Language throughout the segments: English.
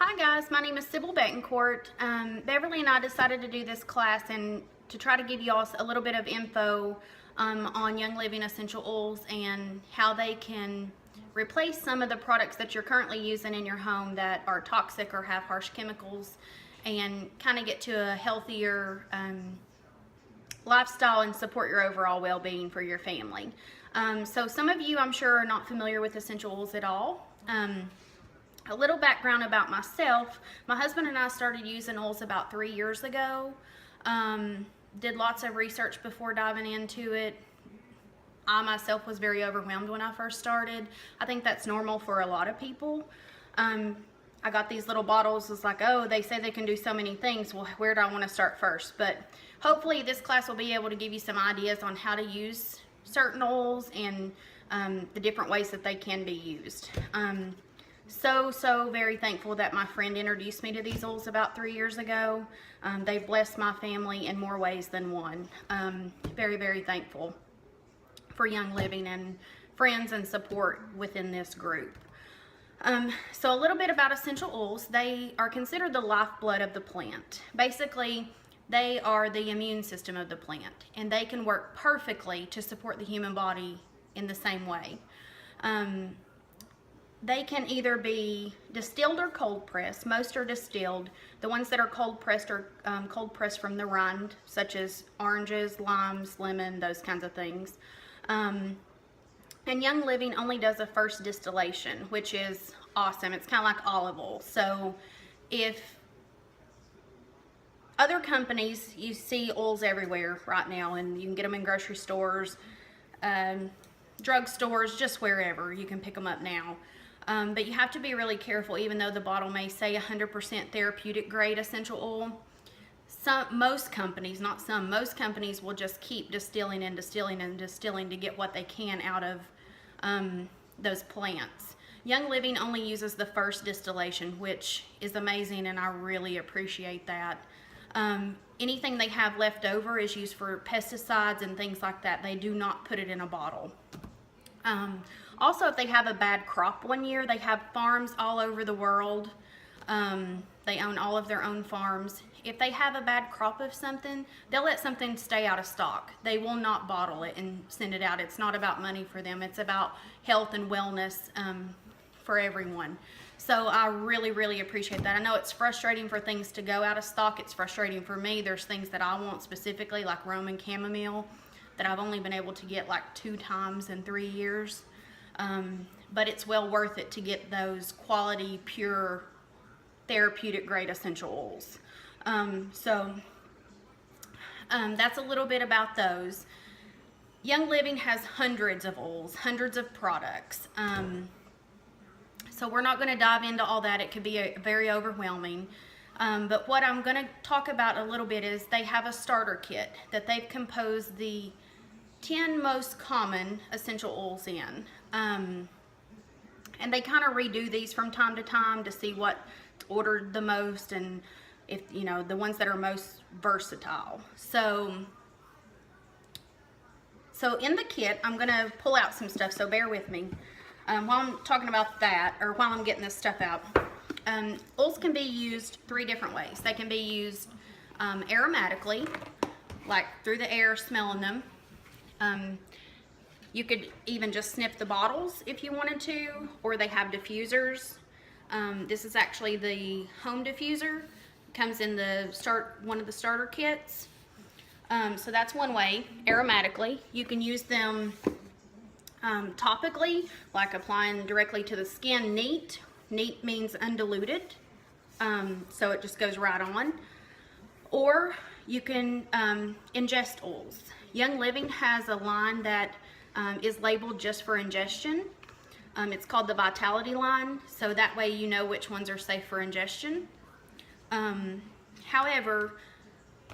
Hi guys, my name is Sybil Betancourt. Beverly and I decided to do this class and to try to give you all a little bit of info on Young Living essential oils and how they can replace some of the products that you're currently using in your home that are toxic or have harsh chemicals, and kind of get to a healthier lifestyle and support your overall well-being for your family. So some of you, I'm sure, are not familiar with essential oils at all. A little background about myself. My husband and I started using oils about 3 years ago. Did lots of research before diving into it. I myself was very overwhelmed when I first started. I think that's normal for a lot of people. I got these little bottles. It's like, oh, they say they can do so many things. Well, where do I want to start first? But hopefully this class will be able to give you some ideas on how to use certain oils and the different ways that they can be used. So very thankful that my friend introduced me to these oils about 3 years ago. They blessed my family in more ways than one. Very thankful for Young Living and friends and support within this group. So a little bit about essential oils. They are considered the lifeblood of the plant. Basically, they are the immune system of the plant, and they can work perfectly to support the human body in the same way. They can either be distilled or cold pressed. Most are distilled. The ones that are cold pressed are cold pressed from the rind, such as oranges, limes, lemon, those kinds of things. And Young Living only does a first distillation, which is awesome. It's kind of like olive oil. So if other companies, you see oils everywhere right now, and you can get them in grocery stores, drug stores, just wherever. You can pick them up now. But you have to be really careful, even though the bottle may say 100% therapeutic grade essential oil. Most companies, not some, most companies will just keep distilling and distilling and distilling to get what they can out of those plants. Young Living only uses the first distillation, which is amazing, and I really appreciate that. Anything they have left over is used for pesticides and things like that. They do not put it in a bottle. Also, if they have a bad crop one year, they have farms all over the world. They own all of their own farms. If they have a bad crop of something, they'll let something stay out of stock. They will not bottle it and send it out. It's not about money for them. It's about health and wellness for everyone. So I really appreciate that. I know it's frustrating for things to go out of stock. It's frustrating for me. There's things that I want specifically, like Roman chamomile, that I've only been able to get like 2 times in 3 years. But it's well worth it to get those quality, pure, therapeutic grade essential oils. That's a little bit about those. Young Living has hundreds of oils, hundreds of products. So we're not going to dive into all that. It could be very overwhelming. But what I'm going to talk about a little bit is they have a starter kit that they've composed the 10 most common essential oils in. And they kind of redo these from time to time to see what's ordered the most and if, you know, the ones that are most versatile. So in the kit, I'm going to pull out some stuff, so bear with me. While I'm talking about that, or while I'm getting this stuff out, oils can be used 3 different ways. They can be used aromatically, like through the air, smelling them. You could even just sniff the bottles if you wanted to, or they have diffusers. This is actually the home diffuser. It comes in one of the starter kits. So that's one way, aromatically. You can use them topically, like applying directly to the skin, neat. Neat means undiluted, so it just goes right on. Or you can ingest oils. Young Living has a line that is labeled just for ingestion. It's called the Vitality line, so that way you know which ones are safe for ingestion. However,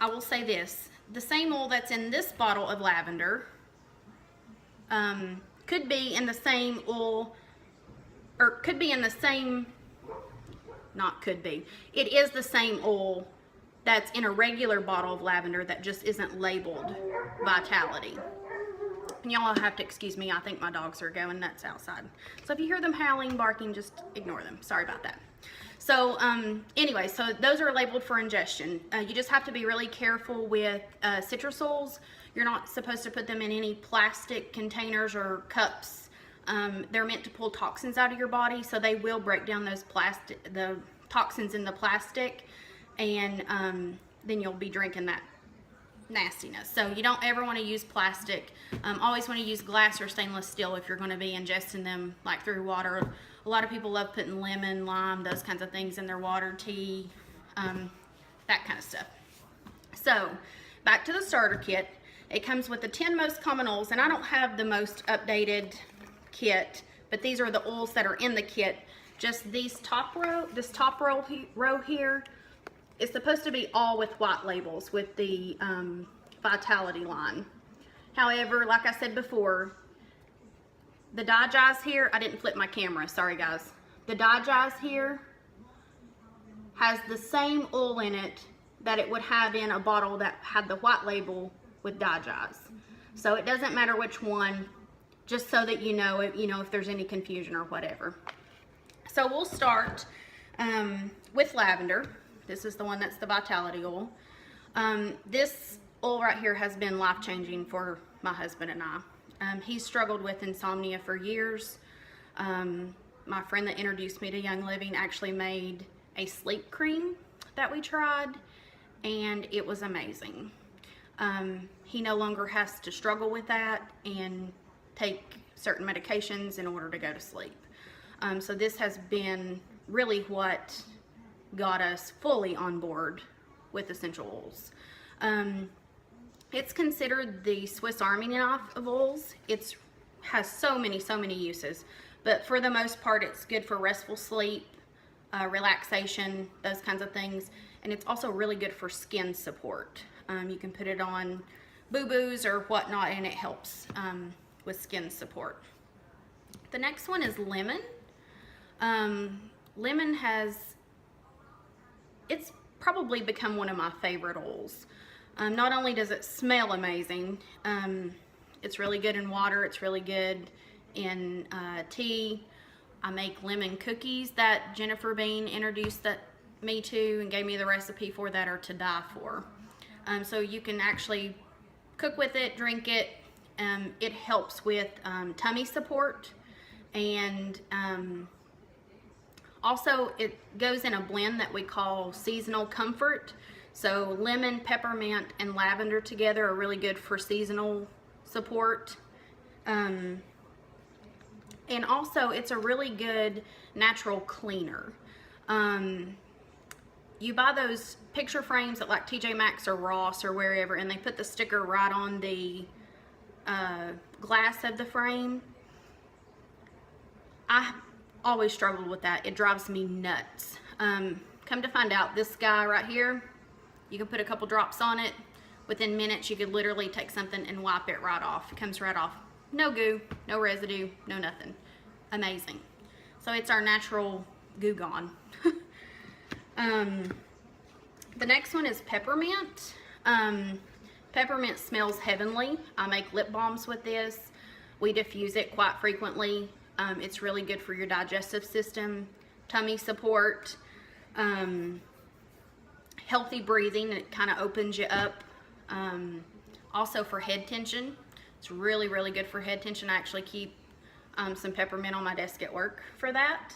I will say this, the same oil that's in this bottle of lavender could be in the same oil, or could be in the same, not could be, it is the same oil that's in a regular bottle of lavender that just isn't labeled Vitality. Y'all have to excuse me, I think my dogs are going nuts outside. So if you hear them howling, barking, just ignore them. Sorry about that. So anyway, so those are labeled for ingestion. You just have to be really careful with citrus oils. You're not supposed to put them in any plastic containers or cups. They're meant to pull toxins out of your body, so they will break down the toxins in the plastic, and then you'll be drinking that nastiness. So you don't ever want to use plastic. Always want to use glass or stainless steel if you're going to be ingesting them like through water. A lot of people love putting lemon, lime, those kinds of things in their water, tea, that kind of stuff. So back to the starter kit. It comes with the 10 most common oils, and I don't have the most updated kit, but these are the oils that are in the kit. Just this top row here is supposed to be all with white labels with the Vitality line. However, like I said before, the Digest here, I didn't flip my camera, sorry guys. The Digest here has the same oil in it that it would have in a bottle that had the white label with Digest. So it doesn't matter which one, just so that you know if there's any confusion or whatever. So we'll start with lavender. This is the one that's the Vitality oil. This oil right here has been life-changing for my husband and I. He's struggled with insomnia for years. My friend that introduced me to Young Living actually made a sleep cream that we tried, and it was amazing. He no longer has to struggle with that and take certain medications in order to go to sleep. So this has been really what got us fully on board with essential oils. It's considered the Swiss Army knife of oils. It has so many uses, but for the most part it's good for restful sleep, relaxation, those kinds of things, and it's also really good for skin support. You can put it on boo-boos or whatnot, and it helps with skin support. The next one is lemon. Lemon it's probably become one of my favorite oils. Not only does it smell amazing, it's really good in water, it's really good in tea. I make lemon cookies that Jennifer Bean introduced me to and gave me the recipe for, that are to die for. So you can actually cook with it, drink it. It helps with tummy support, and also it goes in a blend that we call seasonal comfort. So lemon, peppermint, and lavender together are really good for seasonal support. And also it's a really good natural cleaner. You buy those picture frames at like TJ Maxx or Ross or wherever, and they put the sticker right on the glass of the frame. I always struggled with that. It drives me nuts. Come to find out, this guy right here, you can put a couple drops on it. Within minutes, you could literally take something and wipe it right off. It comes right off. No goo, no residue, no nothing. Amazing. So it's our natural goo gone. The next one is peppermint. Peppermint smells heavenly. I make lip balms with this. We diffuse it quite frequently. It's really good for your digestive system, tummy support, healthy breathing. It kind of opens you up. Also for head tension. It's really good for head tension. I actually keep some peppermint on my desk at work for that.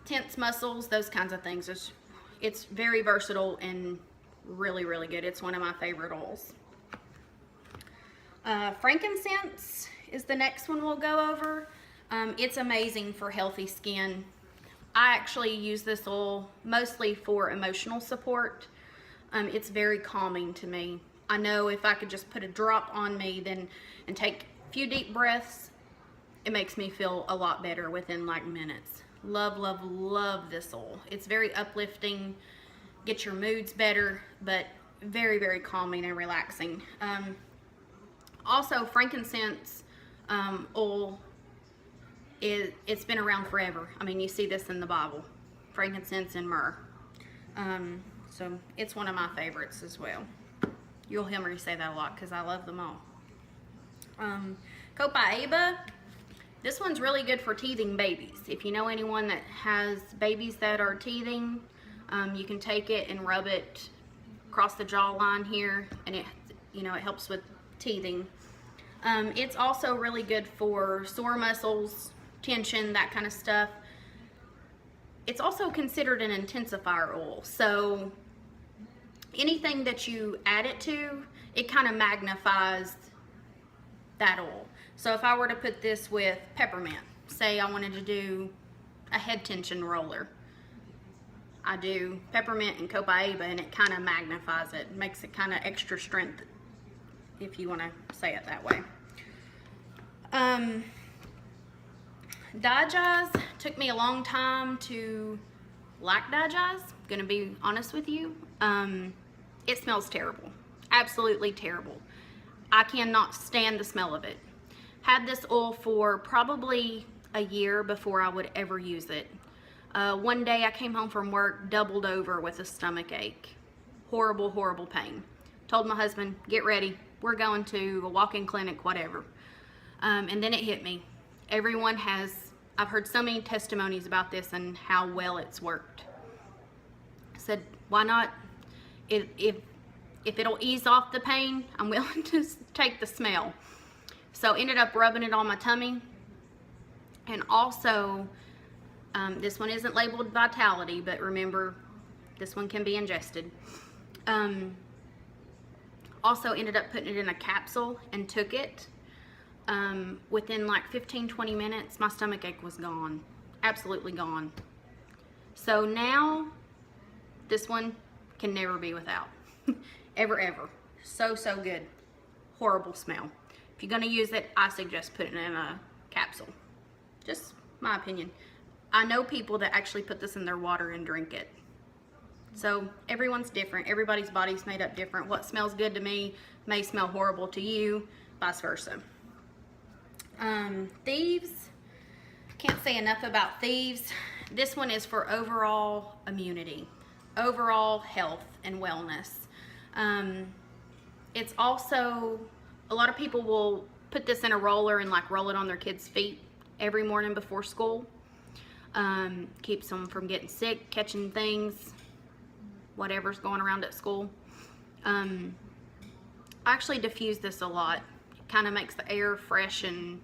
Tense muscles, those kinds of things. It's very versatile and really good. It's one of my favorite oils. Frankincense is the next one we'll go over. It's amazing for healthy skin. I actually use this oil mostly for emotional support. It's very calming to me. I know if I could just put a drop on me and take a few deep breaths, it makes me feel a lot better within like minutes. Love this oil. It's very uplifting, get your moods better, but very calming and relaxing. Also, frankincense oil, it's been around forever. I mean, you see this in the Bible, frankincense and myrrh. So it's one of my favorites as well. You'll hear me say that a lot because I love them all. Copaiba, this one's really good for teething babies. If you know anyone that has babies that are teething, you can take it and rub it across the jawline here, and it helps with teething. It's also really good for sore muscles, tension, that kind of stuff. It's also considered an intensifier oil, so anything that you add it to, it kind of magnifies that oil. So if I were to put this with peppermint, say I wanted to do a head tension roller, I do peppermint and copaiba, and it kind of magnifies it, makes it kind of extra strength, if you want to say it that way. Digest took me a long time to like Digest, gonna be honest with you. It smells terrible, absolutely terrible. I cannot stand the smell of it. Had this oil for probably a year before I would ever use it. One day I came home from work doubled over with a stomach ache. Horrible, horrible pain. Told my husband, get ready, we're going to a walk-in clinic, whatever. And then it hit me. Everyone has, I've heard so many testimonies about this and how well it's worked. I said, why not? If it'll ease off the pain, I'm willing to take the smell. So ended up rubbing it on my tummy. And also, this one isn't labeled Vitality, but remember, this one can be ingested. Also ended up putting it in a capsule and took it. Within like 15-20 minutes, my stomach ache was gone. Absolutely gone. So now, this one can never be without. Ever, ever. So, so good. Horrible smell. If you're going to use it, I suggest putting it in a capsule. Just my opinion. I know people that actually put this in their water and drink it. So everyone's different. Everybody's body's made up different. What smells good to me may smell horrible to you, vice versa. Thieves. Can't say enough about Thieves. This one is for overall immunity, overall health and wellness. It's also, a lot of people will put this in a roller and like roll it on their kids' feet every morning before school. Keeps them from getting sick, catching things, whatever's going around at school. I actually diffuse this a lot. It kind of makes the air fresh and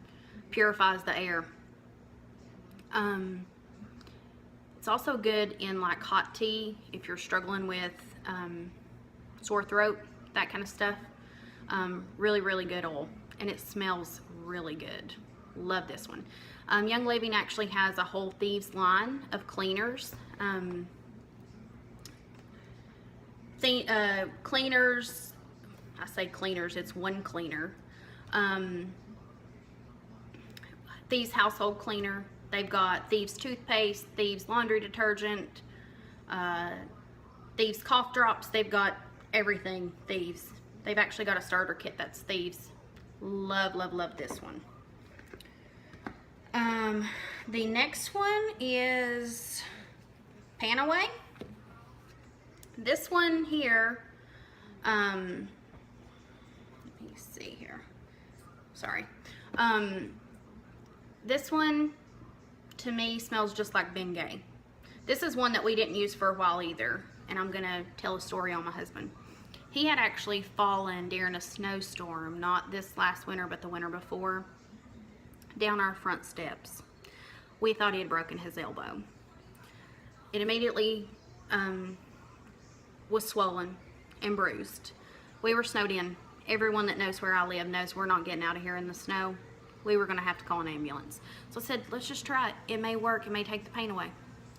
purifies the air. It's also good in like hot tea if you're struggling with sore throat, that kind of stuff. Really, really good oil, and it smells really good. Love this one. Young Living actually has a whole Thieves line of cleaners. Cleaners, I say cleaners, it's one cleaner. Thieves household cleaner. They've got Thieves toothpaste, Thieves laundry detergent, Thieves cough drops. They've got everything Thieves. They've actually got a starter kit that's Thieves. Love, love, love this one. The next one is Panaway. This one here, let me see here. Sorry. This one to me smells just like Bengay. This is one that we didn't use for a while either, and I'm gonna tell a story on my husband. He had actually fallen during a snowstorm, not this last winter, but the winter before, down our front steps. We thought he had broken his elbow. It immediately was swollen and bruised. We were snowed in. Everyone that knows where I live knows we're not getting out of here in the snow. We were gonna have to call an ambulance. So I said, let's just try it. It may work, it may take the pain away.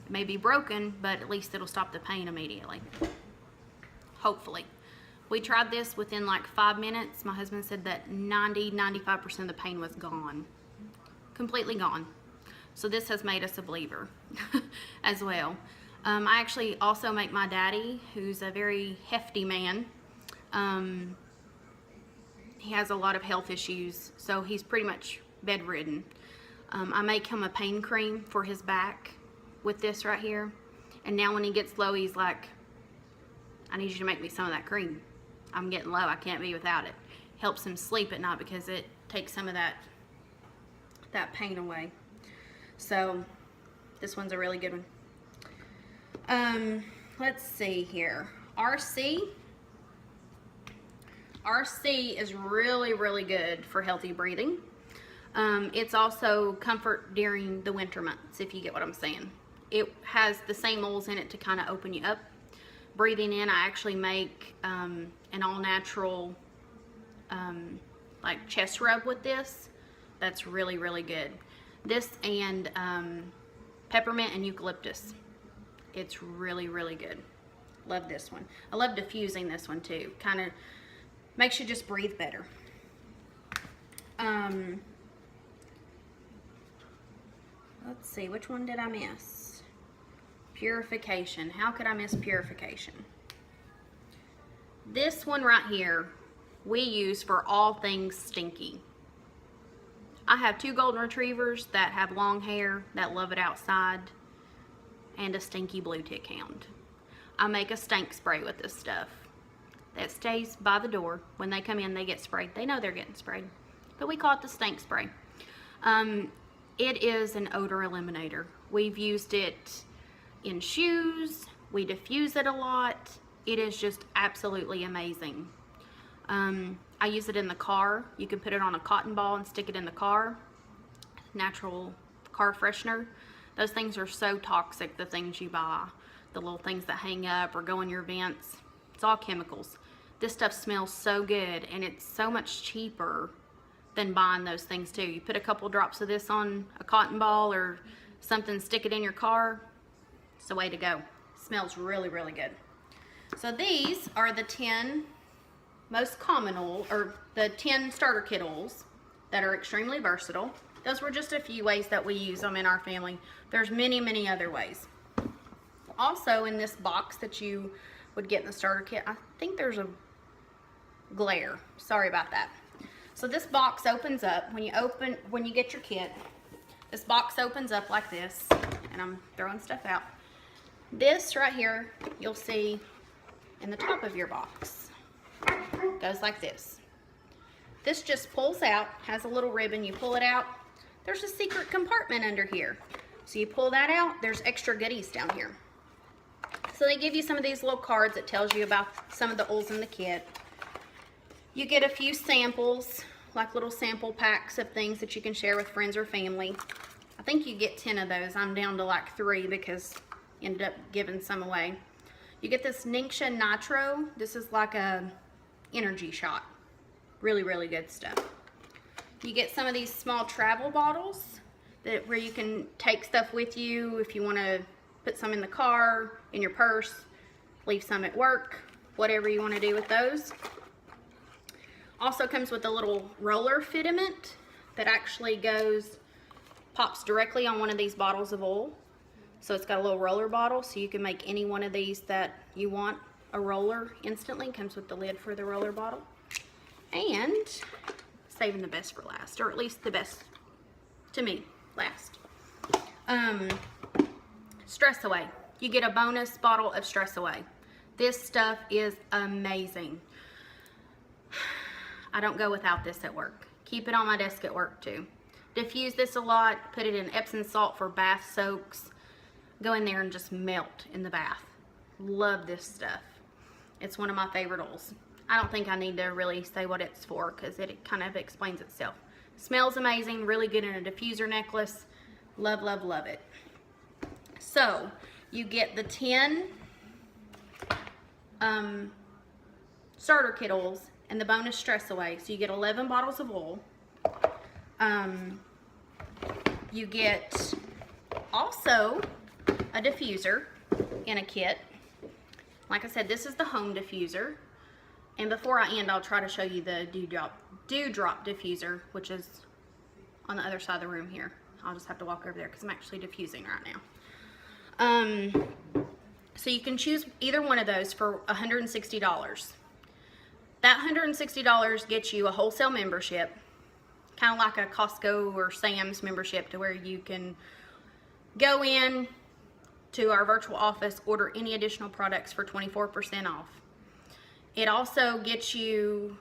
It may be broken, but at least it'll stop the pain immediately. Hopefully. We tried this within like 5 minutes. My husband said that 90-95% of the pain was gone. Completely gone. So this has made us a believer as well. I actually also make my daddy, who's a very hefty man, he has a lot of health issues, so he's pretty much bedridden. I make him a pain cream for his back with this right here, and now when he gets low, he's like, I need you to make me some of that cream. I'm getting low, I can't be without it. Helps him sleep at night because it take some of that pain away. So this one's a really good one. Let's see here. RC is really, really good for healthy breathing. It's also comfort during the winter months, if you get what I'm saying. It has the same oils in it to kind of open you up. Breathing in, I actually make an all-natural like chest rub with this. That's really, really good. This and peppermint and eucalyptus. It's really, really good. Love this one. I love diffusing this one too. Kind of makes you just breathe better. Let's see, which one did I miss? Purification. How could I miss purification? This one right here, we use for all things stinky. I have 2 golden retrievers that have long hair that love it outside, and a stinky blue tick hound. I make a stink spray with this stuff that stays by the door. When they come in, they get sprayed. They know they're getting sprayed, but we call it the stink spray. It is an odor eliminator. We've used it in shoes. We diffuse it a lot. It is just absolutely amazing. I use it in the car. You can put it on a cotton ball and stick it in the car. Natural car freshener. Those things are so toxic, the things you buy. The little things that hang up or go in your vents. It's all chemicals. This stuff smells so good, and it's so much cheaper than buying those things too. You put a couple drops of this on a cotton ball or something, stick it in your car. It's the way to go. Smells really, really good. So these are the 10 most common oil, or the 10 starter kit oils that are extremely versatile. Those were just a few ways that we use them in our family. There's many, many other ways. Also in this box that you would get in the starter kit, I think there's a glare. Sorry about that. So this box opens up when you get your kit. This box opens up like this, and I'm throwing stuff out. This right here, you'll see in the top of your box, goes like this. This just pulls out, has a little ribbon, you pull it out. There's a secret compartment under here. So you pull that out, there's extra goodies down here. So they give you some of these little cards that tells you about some of the oils in the kit. You get a few samples, like little sample packs of things that you can share with friends or family. I think you get 10 of those. I'm down to like 3 because I ended up giving some away. You get this Ningxia Nitro. This is like a energy shot. Really, really good stuff. You get some of these small travel bottles where you can take stuff with you if you want to put some in the car, in your purse, leave some at work, whatever you want to do with those. Also comes with a little roller filament that actually pops directly on one of these bottles of oil. So it's got a little roller bottle, so you can make any one of these that you want a roller instantly. Comes with the lid for the roller bottle. And saving the best for last, or at least the best to me last. Stress Away. You get a bonus bottle of Stress Away. This stuff is amazing. I don't go without this at work. Keep it on my desk at work too. Diffuse this a lot. Put it in Epsom salt for bath soaks. Go in there and just melt in the bath. Love this stuff. It's one of my favorite oils. I don't think I need to really say what it's for because it kind of explains itself. Smells amazing. Really good in a diffuser necklace. Love, love, love it. So you get the 10 starter kit oils and the bonus Stress Away. So you get 11 bottles of oil. You get also a diffuser in a kit. Like I said, this is the home diffuser. And before I end, I'll try to show you the dewdrop diffuser, which is on the other side of the room here. I'll just have to walk over there because I'm actually diffusing right now. So you can choose either one of those for $160. That $160 gets you a wholesale membership, kind of like a Costco or Sam's membership, to where you can go in to our virtual office, order any additional products for 24% off. It also gets you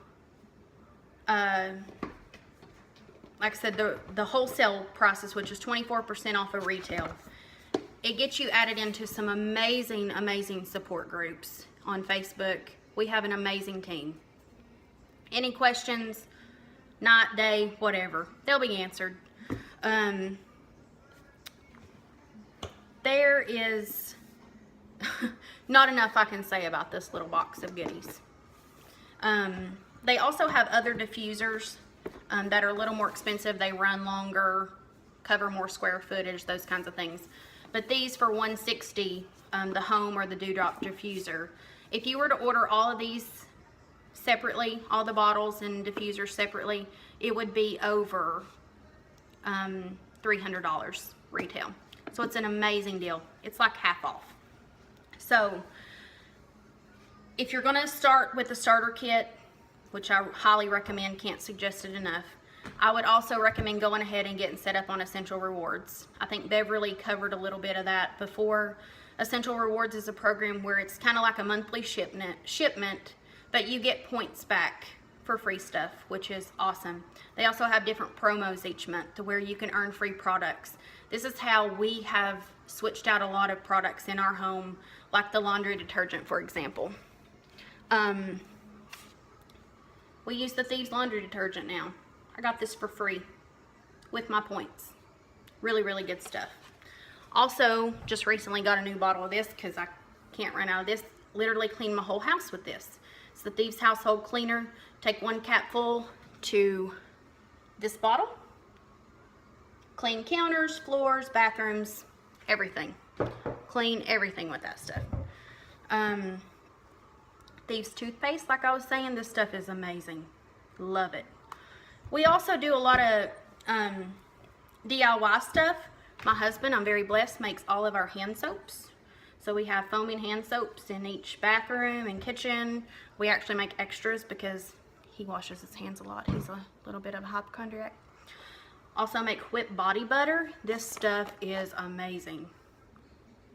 like I said, the wholesale prices, which is 24% off of retail. It gets you added into some amazing, amazing support groups on Facebook. We have an amazing team. Any questions, night, day, whatever, they'll be answered. There is not enough I can say about this little box of goodies. They also have other diffusers that are a little more expensive. They run longer, cover more square footage, those kinds of things. But these for $160, the home or the dewdrop diffuser. If you were to order all of these separately, all the bottles and diffusers separately, it would be over $300 retail. So it's an amazing deal. It's like half off. So if you're gonna start with the starter kit, which I highly recommend, can't suggest it enough, I would also recommend going ahead and getting set up on Essential Rewards. I think Beverly covered a little bit of that before. Essential Rewards is a program where it's kind of like a monthly shipment, but you get points back for free stuff, which is awesome. They also have different promos each month to where you can earn free products. This is how we have switched out a lot of products in our home, like the laundry detergent, for example. We use the Thieves laundry detergent now. I got this for free with my points. Really, really good stuff. Also, just recently got a new bottle of this because I can't run out of this. Literally cleaned my whole house with this. It's the Thieves Household Cleaner. Take 1 capful to this bottle. Clean counters, floors, bathrooms, everything. Clean everything with that stuff. Thieves toothpaste, like I was saying, this stuff is amazing. Love it. We also do a lot of DIY stuff. My husband, I'm very blessed, makes all of our hand soaps. So we have foaming hand soaps in each bathroom and kitchen. We actually make extras because he washes his hands a lot. He's a little bit of a hypochondriac. Also make whipped body butter. This stuff is amazing.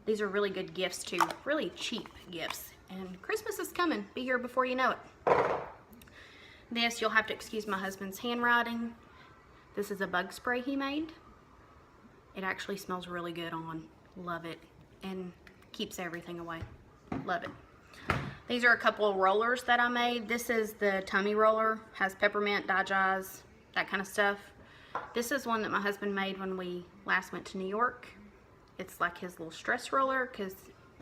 These are really good gifts too, really cheap gifts. And Christmas is coming, be here before you know it. This, you'll have to excuse my husband's handwriting. This is a bug spray he made. It actually smells really good on. Love it. And keeps everything away. Love it. These are a couple of rollers that I made. This is the tummy roller. Has peppermint, digize, that kind of stuff. This is one that my husband made when we last went to New York. It's like his little stress roller because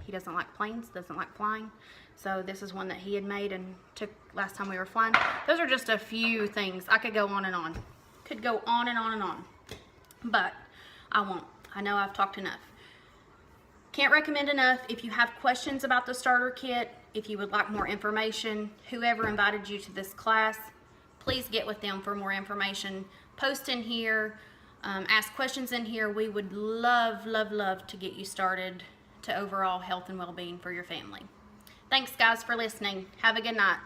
he doesn't like planes, doesn't like flying. So this is one that he had made and took last time we were flying. Those are just a few things. I could go on and on. Could go on and on and on. But I won't. I know I've talked enough. Can't recommend enough. If you have questions about the starter kit, if you would like more information, whoever invited you to this class, please get with them for more information. Post in here, ask questions in here. We would love, love, love to get you started to overall health and well-being for your family. Thanks guys for listening. Have a good night.